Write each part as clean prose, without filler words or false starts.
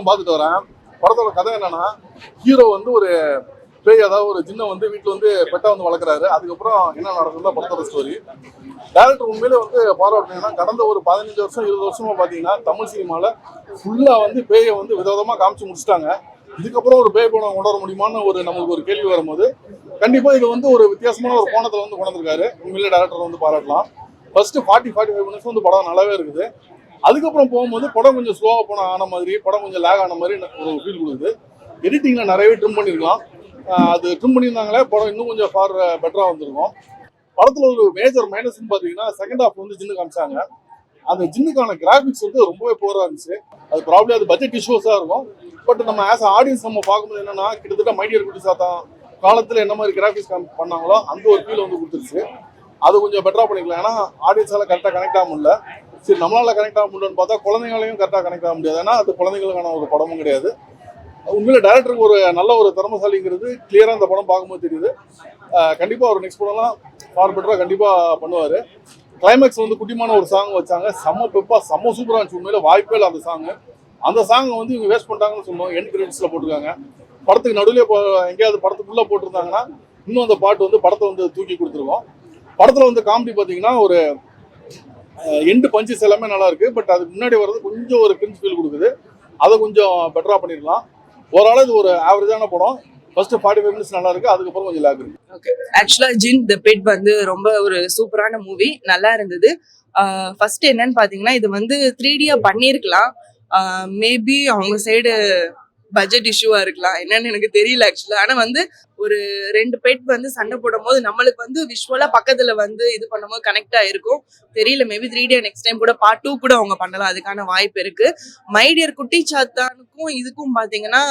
படம் பார்த்துட்டு வரேன். படத்தோட கதை என்னன்னா, ஹீரோ வந்து ஒரு பேய், அதாவது ஒரு ஜின்னை வந்து வீட்டில் வந்து பெட்டா வந்து வளர்க்குறாரு. அதுக்கப்புறம் என்ன நடக்குதுன்னா படத்தோட ஸ்டோரி. டேரக்டர் உண்மையிலே வந்து பாராட்டினீங்கன்னா, கடந்த ஒரு 15 வருஷம் 20 வருஷமா பார்த்தீங்கன்னா தமிழ் சினிமாவில் ஃபுல்லாக வந்து பேயை வந்து விதவிதமாக காமிச்சு முடிச்சிட்டாங்க. இதுக்கப்புறம் ஒரு பேய் படம் கொண்டு வர முடியுமான்னு நமக்கு ஒரு கேள்வி வரும்போது, கண்டிப்பாக இது வந்து ஒரு வித்தியாசமான ஒரு கோணத்தில் வந்து கொண்டு வந்திருக்காரு. உண்மையிலே டேரக்டர் வந்து பாராட்டலாம். ஃபர்ஸ்ட் 40-45 மினிட்ஸ் வந்து படம் நல்லாவே இருக்குது. அதுக்கப்புறம் போகும்போது படம் கொஞ்சம் ஸ்லோவாக ஆன மாதிரி, படம் கொஞ்சம் லேக் ஆன மாதிரி ஒரு ஃபீல் கொடுக்குது. எடிட்டிங்கில் நிறையவே ட்ரிம் பண்ணியிருக்கலாம். அது ட்ரிம் பண்ணியிருந்தாங்களே படம் இன்னும் கொஞ்சம் பெட்டராக வந்திருக்கும். படத்தில் ஒரு மேஜர் மைனஸ்ன்னு பார்த்தீங்கன்னா, செகண்ட் ஹாஃப் வந்து ஜின்னு காமிச்சாங்க. அந்த ஜின்னுக்கான கிராஃபிக்ஸ் வந்து ரொம்பவே போராக இருந்துச்சு. அது ப்ராப்ளம் அது பட்ஜெட் இஷ்யூஸாக இருக்கும். பட் நம்ம ஆஸ் ஆடியன்ஸ் நம்ம பார்க்கும்போது என்னன்னா, கிட்டத்தட்ட மைடியர் குட்டி சாத்தான் காலத்தில் என்ன மாதிரி கிராஃபிக்ஸ் பண்ணாங்களோ அந்த ஒரு ஃபீல் வந்து கொடுத்துருச்சு. அது கொஞ்சம் பெட்டராக பண்ணிக்கலாம். ஏன்னா ஆடியன்ஸால் கரெக்டாக கனெக்ட் ஆக முடியல. சரி, நம்மளால கனெக்ட் ஆக முடியும்னு பார்த்தா குழந்தைங்களையும் கரெக்டாக கனெக்ட் ஆக முடியாது. ஏன்னா அது குழந்தைங்களுக்கான ஒரு படமும் கிடையாது. உண்மையில டேரக்டருக்கு ஒரு நல்ல ஒரு திறமசாலிங்கிறது கிளியராக இந்த படம் பார்க்கும்போது தெரியுது. கண்டிப்பாக ஒரு நெக்ஸ்ட் படம்லாம் ஃபார் பெட்டராக கண்டிப்பாக பண்ணுவார். கிளைமேக்ஸ் வந்து குட்டிமான ஒரு சாங் வச்சாங்க. செம்ம பெப்பா செம்ம சூப்பராக இருந்துச்சு. உண்மையில வாய்ப்பே இல்லை அந்த சாங். அந்த சாங்கை வந்து இவங்க வேஸ்ட் பண்ணிட்டாங்கன்னு சொன்னோம். எண்ட் கிரெடிட்ஸில் போட்டிருக்காங்க. படத்துக்கு நடுவில் எங்கேயாவது படத்துக்குள்ளே போட்டிருந்தாங்கன்னா இன்னும் அந்த பாட்டு வந்து படத்தை வந்து தூக்கி கொடுத்துருக்கோம். படத்தில் வந்து காமெடி பார்த்தீங்கன்னா ஒரு எண்டு பஞ்சஸ் எல்லாமே நல்லா இருக்கு. பட் அதுக்கு முன்னாடி வர்றது கொஞ்சம் ஒரு கிரிஞ்ச் ஃபீல் கொடுக்குது. அதை கொஞ்சம் பெட்டராக பண்ணிடலாம். ஓவரால் இது ஒரு ஆவரேஜான படம். ஃபர்ஸ்ட் 45 மினிட்ஸ் நல்லா இருக்கு, அதுக்கப்புறம் கொஞ்சம் லேக் இருக்கு. ஓகே, ஆக்சுவலா ஜின் தி பெட் வந்து ரொம்ப ஒரு சூப்பரான மூவி, நல்லா இருந்தது. ஃபர்ஸ்ட் என்னன்னு பாத்தீங்கன்னா, இது வந்து 3D பண்ணிருக்கலாம். மேபி அவங்க சைடு பட்ஜெட் இஷ்யூவா இருக்கலாம், என்னன்னு எனக்கு தெரியல ஆக்சுவலா. ஆனா வந்து ஒரு 2 பெட் வந்து சண்டை போடும் போது நம்மளுக்கு வந்து விஷுவலா பக்கத்துல வந்து இது பண்ணும்போது கனெக்ட் ஆயிருக்கும். தெரியல, மேபி 3D நெக்ஸ்ட் டைம் கூட பார்ட் 2 கூட அவங்க பண்ணலாம், அதுக்கான வாய்ப்பு இருக்கு. மைடியர் குட்டி சாத்தானுக்கும் இதுக்கும் பாத்தீங்கன்னா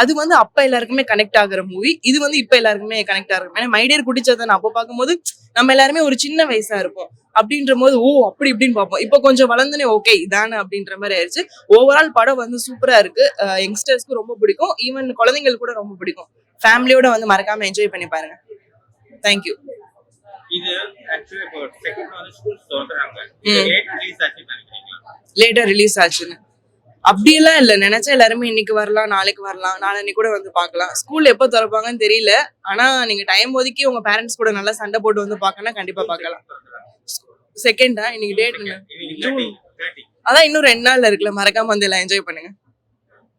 அது வந்து அப்ப எல்லாருக்குமே கனெக்ட் ஆகுற மூவி, இது வந்து இப்ப எல்லாருக்குமே கனெக்ட் ஆகுற. ஏன்னா மைடியர் குட்டி சாத்தான் அப்ப பார்க்கும்போது நம்ம எல்லாருமே ஒரு சின்ன வயசா இருப்போம். அப்படின்ற போது ஓ அப்படி இப்படின்னு பார்ப்போம். இப்போ கொஞ்சம் வளர்ந்துனே ஓகே இதானே அப்படின்ற மாதிரி ஆயிடுச்சு. ஓவரால் படம் வந்து சூப்பரா இருக்கு. யங்ஸ்டர்ஸ்க்கு ரொம்ப பிடிக்கும், ஈவன் குழந்தைங்களுக்கு கூட ரொம்ப பிடிக்கும். ஃபேமிலியோட வந்து மறக்காம என்ஜாய் பண்ணி பாருங்க. தேங்க்யூ. இது ஆக்சுவலி இப்போ செகண்ட் வந்து ஸ்கூல்ஸ் சொல்றாங்க, இது லேட் ரிலீஸ் ஆச்சுன்னு நினைக்கிறீங்களா? லேட்டா ரிலீஸ் ஆச்சுன்னு அப்படியெல்லாம் இல்லை. நினைச்சா எல்லாருமே இன்னைக்கு வரலாம், நாளைக்கு வரலாம், நாளைக்கு கூட வந்து பார்க்கலாம். ஸ்கூல் எப்போ திறப்பாங்கன்னு தெரியல. ஆனா நீங்க டைம் ஒதுக்கி உங்க பேரண்ட்ஸ் கூட நல்லா சண்டை போட்டு வந்து பார்க்கணும், கண்டிப்பா பார்க்கலாம். செகண்டா இன்னைக்கு டேட் என்ன? அதான் இன்னும் 2 நாள்ல இருக்குல்ல, மறக்காம வந்து எல்லாம் என்ஜாய் பண்ணுங்க.